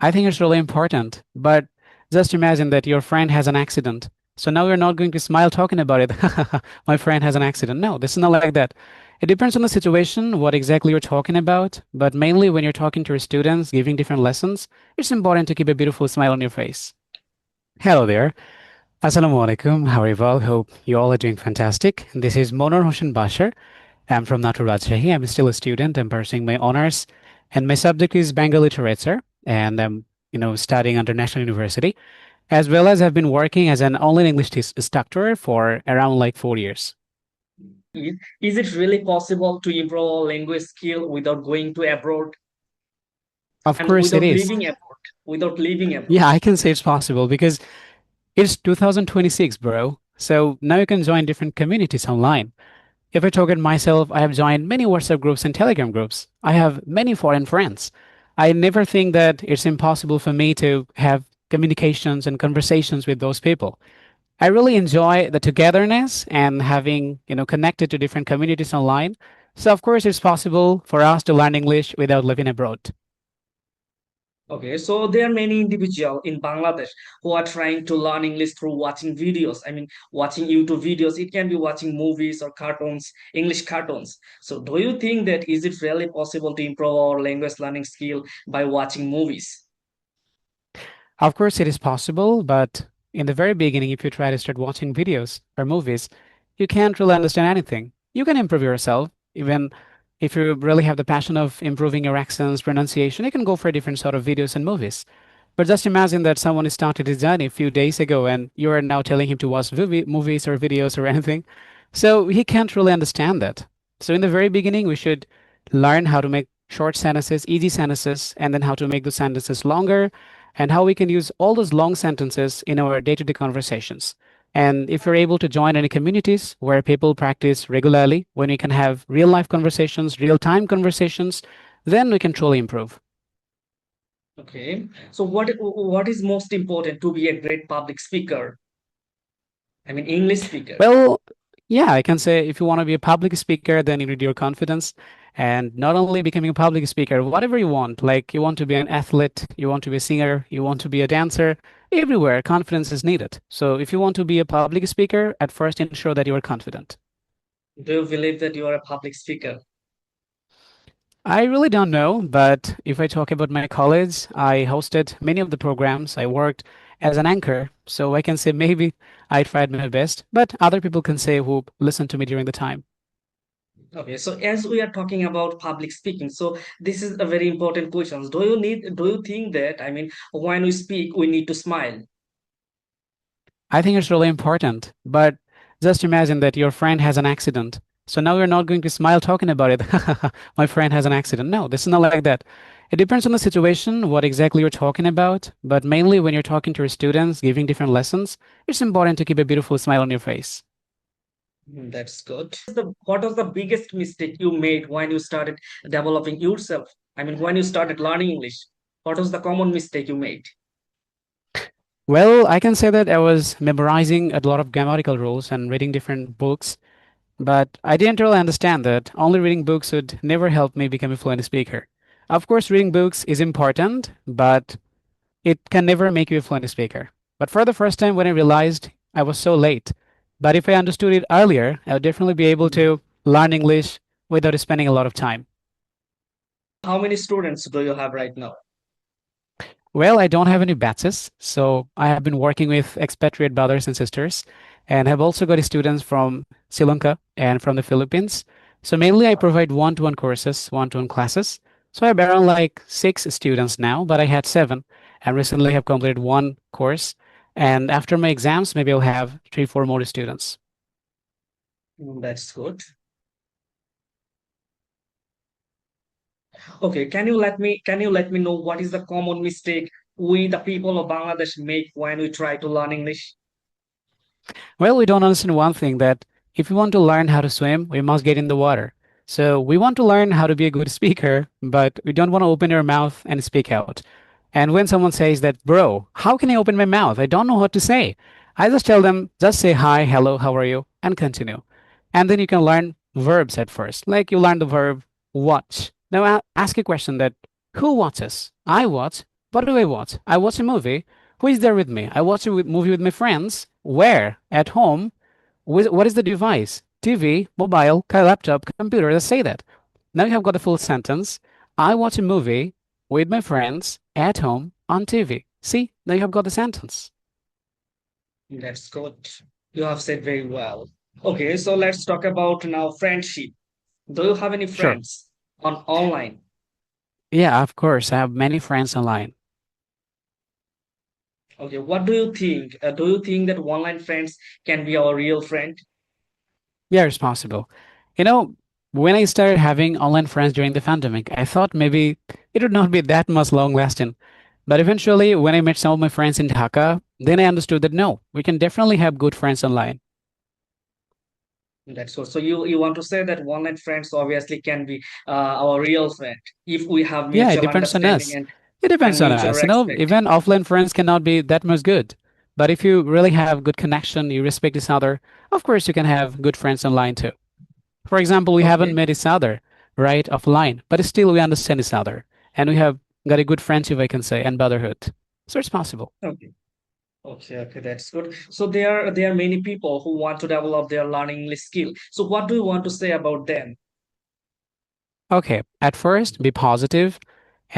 I think it's really important, but just imagine that your friend has an accident. So now you're not going to smile talking about it. My friend has an accident. No, this is not like that. It depends on the situation, what exactly you're talking about, but mainly when you're talking to your students, giving different lessons, it's important to keep a beautiful smile on your face. Hello there. Assalamu alaikum. How are you all? Hope you all are doing fantastic. This is Monor Hossein Bashar. I'm from Natu Rajshahi. I'm still a student. I'm pursuing my honors, and my subject is Bengali literature, and I'm studying under National University, as well as I've been working as an online English instructor for around like 4 years. Is it really possible to improve our language skill without going to abroad Of and course, it without is. living abroad? Without living abroad. Yeah, I can say it's possible because it's 2026, bro. So now you can join different communities online. If I talk about myself, I have joined many WhatsApp groups and Telegram groups. I have many foreign friends. I never think that it's impossible for me to have communications and conversations with those people. I really enjoy the togetherness and having, connected to different communities online. So of course it's possible for us to learn English without living abroad. Okay, so there are many individuals in Bangladesh who are trying to learn English through watching videos. I mean, watching YouTube videos. It can be watching movies or cartoons, English cartoons. So, do you think that is it really possible to improve our language learning skill by watching movies? Of course it is possible, but in the very beginning, if you try to start watching videos or movies, you can't really understand anything. You can improve yourself, even if you really have the passion of improving your accents, pronunciation, you can go for different sort of videos and movies. But just imagine that someone started his journey a few days ago and you are now telling him to watch movies or videos or anything. So he can't really understand that. So in the very beginning, we should learn how to make short sentences, easy sentences, and then how to make those sentences longer and how we can use all those long sentences in our day-to-day conversations. And if you're able to join any communities where people practice regularly, when we can have real life conversations, real time conversations, then we can truly improve. Okay, so what is most important to be a great public speaker? I mean, English speaker. Well, yeah, I can say if you want to be a public speaker, then you need your confidence. And not only becoming a public speaker, whatever you want, like you want to be an athlete, you want to be a singer, you want to be a dancer, everywhere confidence is needed. So if you want to be a public speaker, at first ensure that you are confident. Do you believe that you are a public speaker? I really don't know, but if I talk about my college, I hosted many of the programs. I worked as an anchor, so I can say maybe I tried my best, but other people can say who listened to me during the time. Okay, so as we are talking about public speaking, so this is a very important question. Do you think that, I mean, when we speak, we need to smile? I think it's really important, but just imagine that your friend has an accident. So now you're not going to smile talking about it. My friend has an accident. No, this is not like that. It depends on the situation, what exactly you're talking about, but mainly when you're talking to your students, giving different lessons, it's important to keep a beautiful smile on your face. That's good. What was the biggest mistake you made when you started developing yourself? I mean, when you started learning English, what was the common mistake you made? Well, I can say that I was memorizing a lot of grammatical rules and reading different books, but I didn't really understand that only reading books would never help me become a fluent speaker. Of course, reading books is important, but it can never make you a fluent speaker. But for the first time, when I realized I was so late, but if I understood it earlier, I would definitely be able to learn English without spending a lot of time. How many students do you have right now? Well, I don't have any batches, so I have been working with expatriate brothers and sisters, and have also got students from Sri Lanka and from the Philippines. So mainly I provide one-to-one courses, one-to-one classes. So I have around like 6 students now, but I had 7, and recently have completed one course. And after my exams, maybe I'll have 3, 4 more students. That's good. Okay, can you let me know what is the common mistake we the people of Bangladesh make when we try to learn English? Well, we don't understand one thing that if we want to learn how to swim, we must get in the water. So we want to learn how to be a good speaker, but we don't want to open our mouth and speak out. And when someone says that, bro, how can I open my mouth? I don't know what to say. I just tell them, just say hi, hello, how are you, and continue. And then you can learn verbs at first. Like you learn the verb watch. Now ask a question that who watches? I watch. What do I watch? I watch a movie. Who is there with me? I watch a movie with my friends. Where? At home. What is the device? TV, mobile, laptop, computer. Let's say that. Now you have got the full sentence. I watch a movie with my friends at home on TV. See, now you have got the sentence. That's good. You have said very well. Okay, so let's talk about now friendship. Do you have any Sure. friends on online? Yeah, of course. I have many friends online. Okay, what do you think? Do you think that online friends can be our real friend? Yeah, it's possible. You know, when I started having online friends during the pandemic, I thought maybe it would not be that much long lasting. But eventually, when I met some of my friends in Dhaka, then I understood that no, we can definitely have good friends online. That's good. So you want to say that online friends obviously can be our real friend if we have Yeah, it mutual depends on understanding us. It depends and on mutual us. You know, respect. even offline friends cannot be that much good. But if you really have good connection, you respect each other, of course you can have good friends online too. For example, we haven't Okay. met each other, right, offline, but still we understand each other. And we have got a good friendship, I can say, and brotherhood. So it's possible. Okay. Okay, that's good. So there are many people who want to develop their learning English skill. So what do you want to say about them? Okay, at first, be positive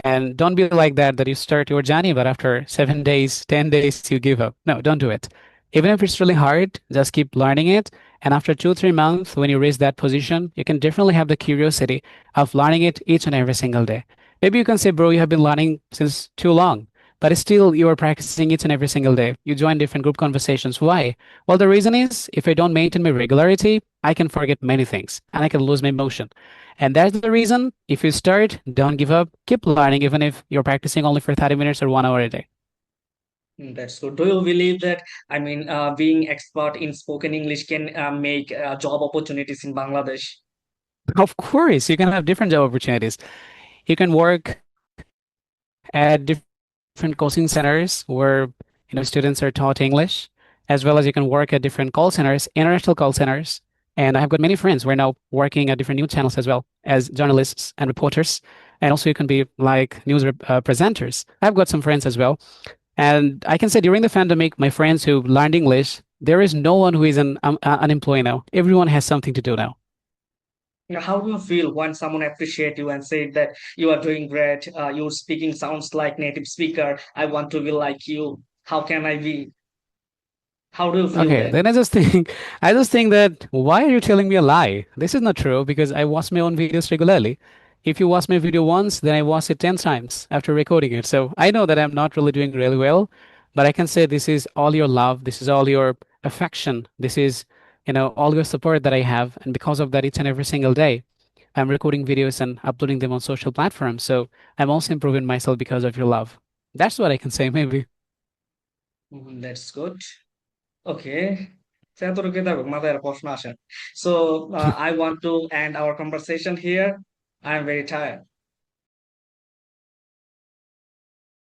and don't be like that you start your journey, but after 7 days, 10 days, you give up. No, don't do it. Even if it's really hard, just keep learning it. And after 2, 3 months, when you reach that position, you can definitely have the curiosity of learning it each and every single day. Maybe you can say, bro, you have been learning since too long, but still you are practicing each and every single day. You join different group conversations. Why? Well, the reason is if I don't maintain my regularity, I can forget many things and I can lose my motion. And that's the reason if you start, don't give up, keep learning, even if you're practicing only for 30 minutes or 1 hour a day. That's good. Do you believe that, being expert in spoken English can make job opportunities in Bangladesh? Of course, you can have different job opportunities. You can work at different coaching centers where students are taught English, as well as you can work at different call centers, international call centers. And I have got many friends who are now working at different news channels as well as journalists and reporters. And also you can be like presenters. I've got some friends as well. And I can say during the pandemic, my friends who learned English, there is no one who is unemployed now. Everyone has something to do now. How do you feel when someone appreciate you and say that you are doing great? Your speaking sounds like native speaker. I want to be like you. How can I be? How do you feel Okay, then? then I just think that why are you telling me a lie? This is not true because I watch my own videos regularly. If you watch my video once, then I watch it 10 times after recording it. So I know that I'm not really doing really well, but I can say this is all your love, this is all your affection, this is, all your support that I have. And because of that, each and every single day, I'm recording videos and uploading them on social platforms. So I'm also improving myself because of your love. That's what I can say, maybe. That's good. Okay. এতটুকুই থাকুক, মাথায় আর প্রশ্ন আসে না। So I want to end our conversation here. I'm very tired.